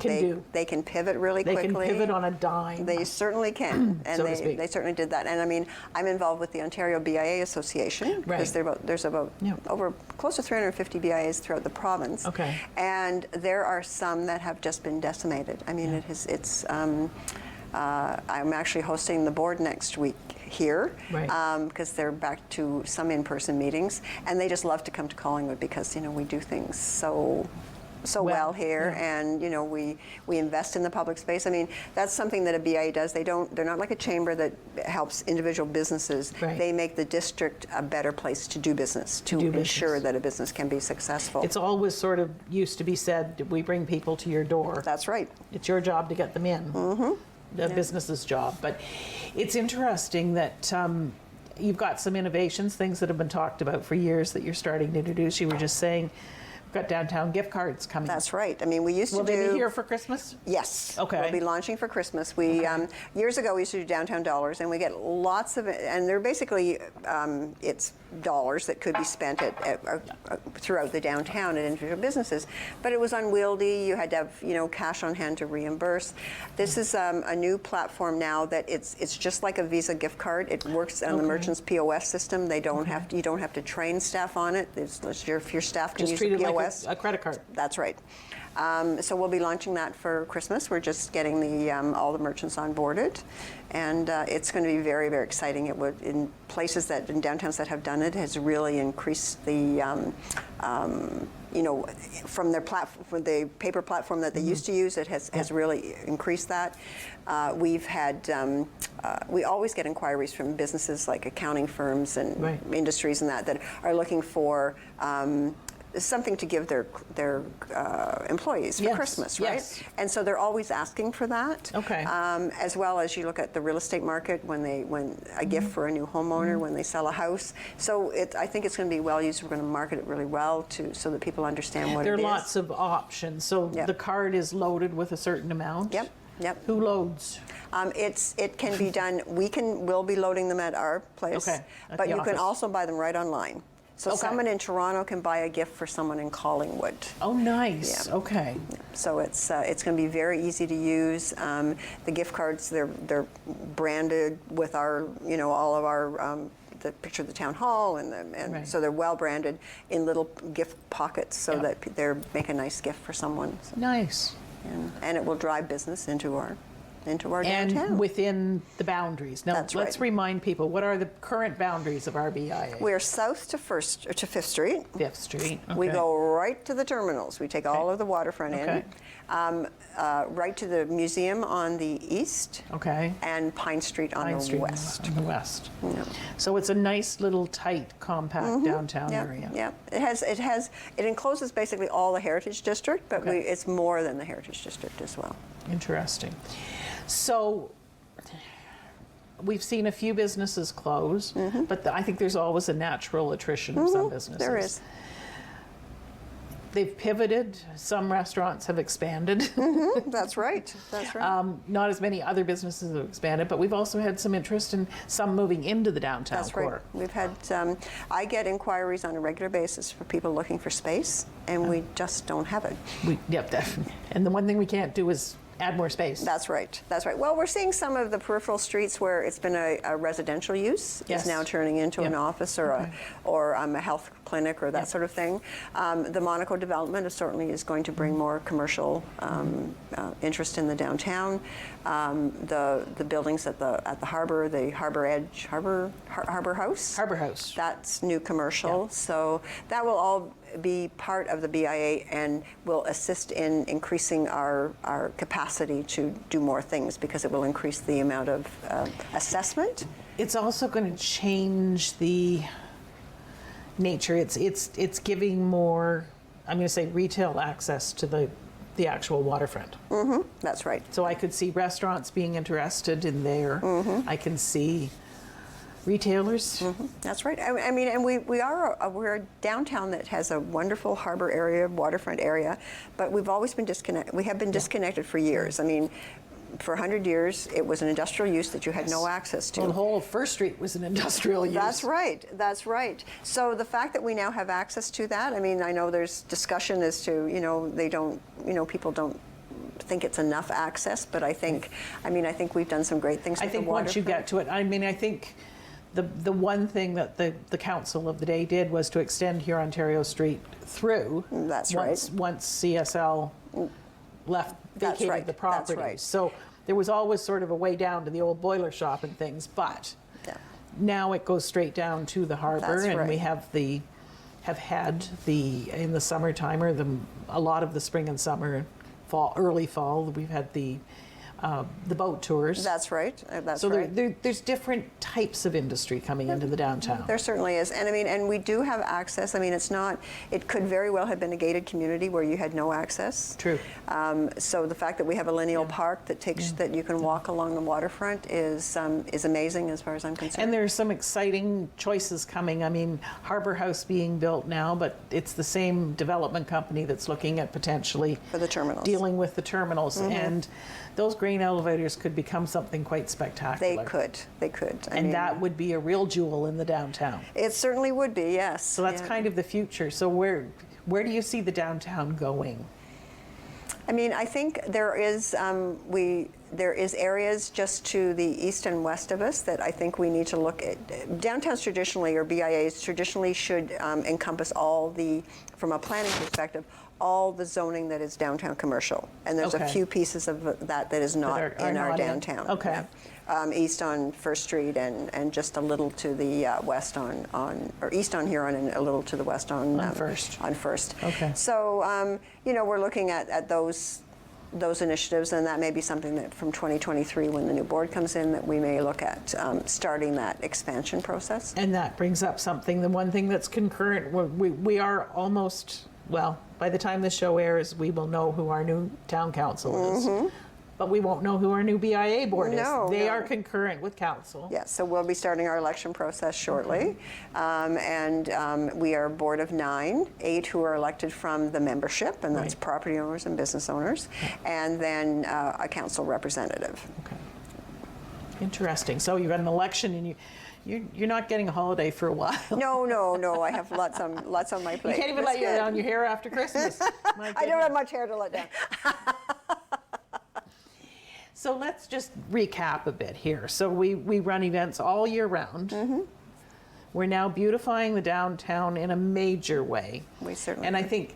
They can pivot really They quickly. can pivot on a dime. They certainly can, and So to speak. they certainly did that. And I mean, I'm involved with the Ontario BIA Association because there's about over close to 350 BIAs throughout the province. Okay. And there are some that have just been decimated. I mean, I'm actually hosting the board next week here because they're back to some in-person meetings, and they just love to come to Collingwood because we do things so well here, and we invest in the public space. I mean, that's something that a BIA does. They're not like a chamber that helps individual businesses. They make the district a better place to do business, to ensure that a business can be successful. It's always sort of used to be said, we bring people to your door. That's right. It's your job to get them in. The business's job. But it's interesting that you've got some innovations, things that have been talked about for years that you're starting to introduce. You were just saying we've got downtown gift cards coming. That's right. I mean, we used Will to do... they be here for Christmas? Yes. Okay. We'll be launching for Christmas. We years ago we used to do downtown dollars, and we get lots of it, and they're basically it's dollars that could be spent throughout the downtown at individual businesses, but it was unwieldy. You had to have cash on hand to reimburse. This is a new platform now that it's just like a Visa gift card. It works on the merchant's POS system. They don't have to, you don't have to train staff on it. If your staff can Just use the treat it POS. like a credit card. That's right. So we'll be launching that for Christmas. We're just getting all the merchants onboarded, and it's going to be very, very exciting. It would, in downtowns that have done it, has really increased the from their platform, from the paper platform that they used to use. It has really increased that. We've had we always get inquiries from businesses like accounting firms and industries and that are looking for something to give their employees for Christmas, right? Yes. And so they're always asking for that. Okay. As well as you look at the real estate market when a gift for a new homeowner when they sell a house. So I think it's going to be well used. We're going to market it really well so that people understand what it is. There are lots of options. So the card is loaded with a certain amount. Yep. Who loads? It can be done. We'll be loading them at our place. Okay. But you can office. also buy them right online. So someone in Toronto can buy a gift for someone in Collingwood. Oh, nice. Yeah. Okay. So it's going to be very easy to use. The gift cards, they're branded with our, all of our the picture of the town hall, and so they're well branded in little gift pockets, so that they make a nice gift for someone. So, nice. And it will drive business into our downtown. And within the boundaries. Now, let's remind people, what are the current boundaries of RBIA? We're south to Fifth Street. Fifth Street. Okay. We go right to the terminals. We take all of the waterfront in. Right to the museum on the east. Okay. And Pine Street on the west. On the west. Yeah. So it's a nice little tight, compact downtown area. Yeah. It encloses basically all the Heritage District, but it's more than the Heritage District as well. Interesting. So we've seen a few businesses close, but I think there's always a natural attrition of some businesses. There is. They've pivoted. Some restaurants have expanded. That's right. That's right. Not as many other businesses have expanded, but we've also had some interest in some moving into the downtown core. Right. We've had, I get inquiries on a regular basis for people looking for space, and we just don't have it. Yep, definitely. And the one thing we can't do is add more space. That's right. That's right. Well, we're seeing some of the peripheral streets where it's been a residential use is now turning into an office or a health clinic or that sort of thing. The Monaco development certainly is going to bring more commercial interest in the downtown. The buildings at the harbor, the Harbor Edge, Harbor House. Harbor House. That's new commercial. So that will all be part of the BIA and will assist in increasing our capacity to do more things because it will increase the amount of assessment. It's also going to change the nature. It's giving more, I'm going to say, retail access to the actual waterfront. That's right. So I could see restaurants being interested in there. I can see retailers. That's right. I mean, and we're a downtown that has a wonderful harbor area, waterfront area, but we've always been disconnected. We have been disconnected for years. I mean, for 100 years, it was an industrial use that you had no access to. Well, the whole of First Street was an industrial use. That's right. That's right. So the fact that we now have access to that, I mean, I know there's discussion as to, people don't think it's enough access, but I think we've done some great things with the waterfront. Once you get to it, I think the one thing that the council of the day did was to extend Ontario Street through. That's right. Once CSL vacated the property. That's right. So there was always sort of a way down to the old boiler shop and things, but now it goes straight down to the harbor, and we have had in the summertime or a lot of the spring and summer, early fall, we've had the boat tours. That's right. There's different types of industry coming into the downtown. There certainly is, and we do have access. I mean, it could very well have been a gated community where you had no access. True. So the fact that we have a lineal park that you can walk along the waterfront is amazing as far as I'm concerned. And there's some exciting choices coming. I mean, Harbor House being built now, but it's the same development company that's looking at potentially for the terminals, dealing with the terminals, and those grain elevators could become something quite spectacular. They could. That would be a real jewel in the downtown. It certainly would be, yes. So that's kind of the future. So where do you see the downtown going? I mean, I think there is areas just to the east and west of us that I think we need to look at. Downtowns traditionally, or BIAs traditionally, should encompass from a planning perspective, all the zoning that is downtown commercial. And there's a few pieces of that is not in our downtown. Okay. East on First Street and just a little to the west or east on Huron and a little to the west on First. On First. Okay. So, we're looking at those initiatives, and that may be something that from 2023, when the new board comes in, that we may look at starting that expansion process. And that brings up something, the one thing that's concurrent, we are almost, well, by the time this show airs, we will know who our new town council is. But we won't know who our new BIA board is. They are concurrent with council. Yes, so we'll be starting our election process shortly. We are a board of 9, 8 who are elected from the membership, and that's property owners and business owners, and then a council representative. Okay. Interesting. So you've got an election and you're not getting a holiday for a while. No. I have lots on my plate. You can't even let down your hair after Christmas. I don't have much hair to let down. So let's just recap a bit here. So we run events all year round. We're now beautifying the downtown in a major way. We certainly And I think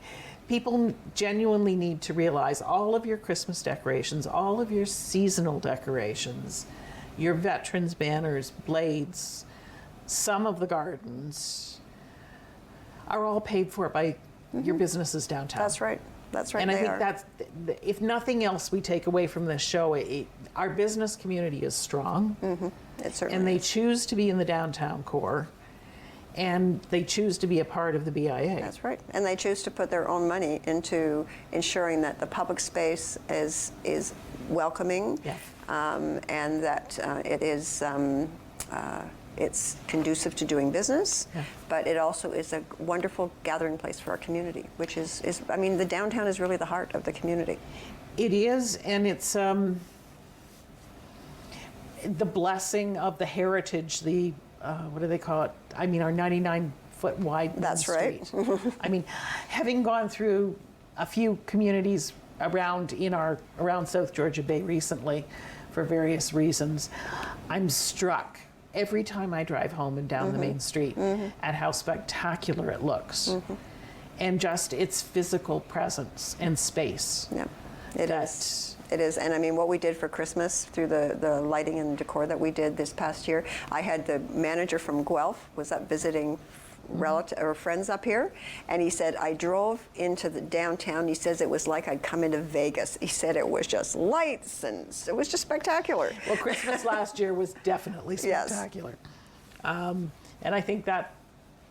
people genuinely need to realize all of your Christmas decorations, all of your seasonal decorations, your veterans banners, blades, some of the gardens are all paid for by your businesses downtown. That's right. That's right. And I think that's, if nothing else we take away from this show, our business community is strong. It certainly and they choose to be in the downtown core, and they choose to be a part of the BIA. That's right. And they choose to put their own money into ensuring that the public space is welcoming, and that it is it's conducive to doing business, but it also is a wonderful gathering place for our community, which is I mean, the downtown is really the heart of the community. It is, and it's the blessing of the heritage, the, what do they call it? I mean, our 99-foot wide That's street. right. I mean, having gone through a few communities around South Georgia Bay recently for various reasons, I'm struck every time I drive home and down the main street at how spectacular it looks. And just its physical presence and space. Yeah, it is. It is, and I mean, what we did for Christmas through the lighting and decor that we did this past year, I had the manager from Guelph was up visiting relative or friends up here, and he said, I drove into the downtown. He says it was like I'd come into Vegas. He said it was just lights, and it was just spectacular. Well, Christmas last year was definitely spectacular. And I think that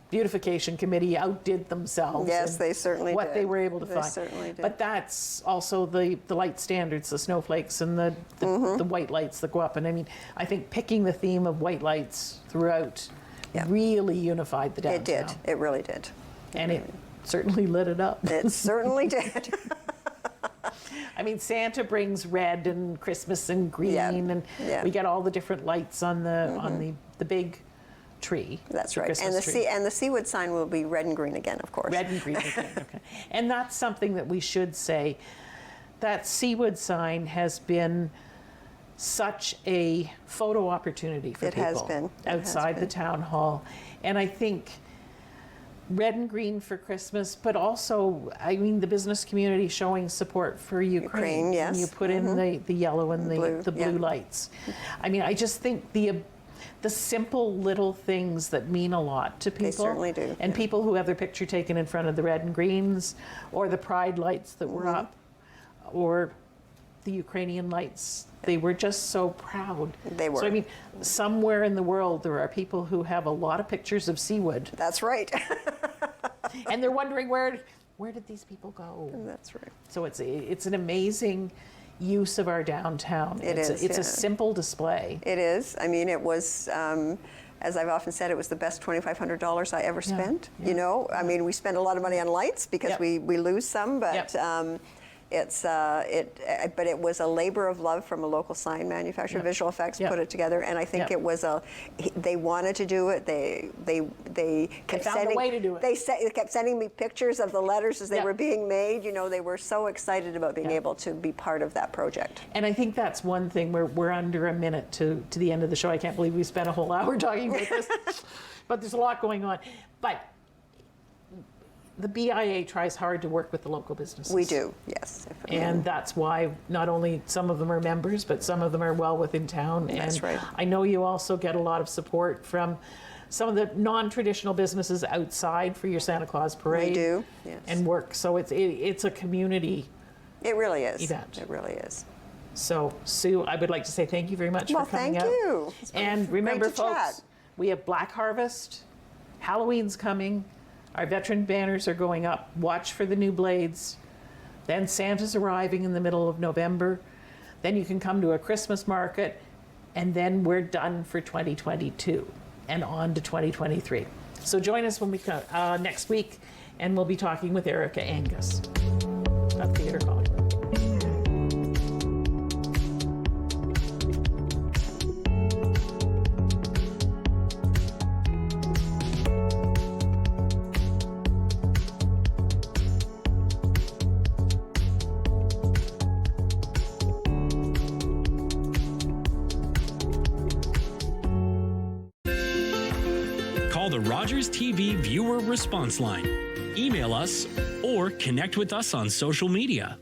beautification committee outdid themselves. Yes, they certainly what did. They were able to They find. certainly did. But that's also the light standards, the snowflakes and the white lights that go up. And I mean, I think picking the theme of white lights throughout really unified the downtown. It did. It really did. And it certainly lit it up. It certainly did. I mean, Santa brings red and Christmas and green, and we get all the different lights on the big tree. That's right. Christmas And tree. the Seawood sign will be red and green again, of course. Red and green again. Okay. And that's something that we should say. That Seawood sign has been such a photo opportunity for people. It has been. Outside the town hall. And I think red and green for Christmas, but also, I mean, the business community showing support for Ukraine. Yes. And you put in the yellow and the blue lights. I mean, I just think the simple little things that mean a lot to people. They certainly do. And people who have their picture taken in front of the red and greens, or the pride lights that were up, or the Ukrainian lights. They were just so proud. They were. So I mean, somewhere in the world there are people who have a lot of pictures of Seawood. That's right. And they're wondering where did these people go? That's right. So it's an amazing use of our downtown. It's a simple display. It is. I mean, it was, as I've often said, it was the best $2,500 I ever spent. You know, I mean, we spend a lot of money on lights because we lose some, but but it was a labor of love from a local sign manufacturer. Visual Effects put it together, and I think it was they wanted to do it. They kept found a way to do it. They kept sending me pictures of the letters as they were being made. You know, they were so excited about being able to be part of that project. And I think that's one thing. We're under a minute to the end of the show. I can't believe we spent a whole hour talking about this, but there's a lot going on. But the BIA tries hard to work with the local businesses. We do, yes. And that's why not only some of them are members, but some of them are well within town. That's and right. I know you also get a lot of support from some of the non-traditional businesses outside for your Santa Claus parade. We do, yes. And work. So it's a community. It really is. Event. It really is. So, Sue, I would like to say thank you very much for coming out. Well, thank you. And remember, great to folks, chat. we have Black Harvest, Halloween's coming, our veteran banners are going up. Watch for the new blades. Then Santa's arriving in the middle of November. Then you can come to a Christmas market, and then we're done for 2022 and on to 2023. So join us when we come next week, and we'll be talking with Erica Angus of Theatre Collingwood. Call the Rogers TV viewer response line, email us, or connect with us on social media.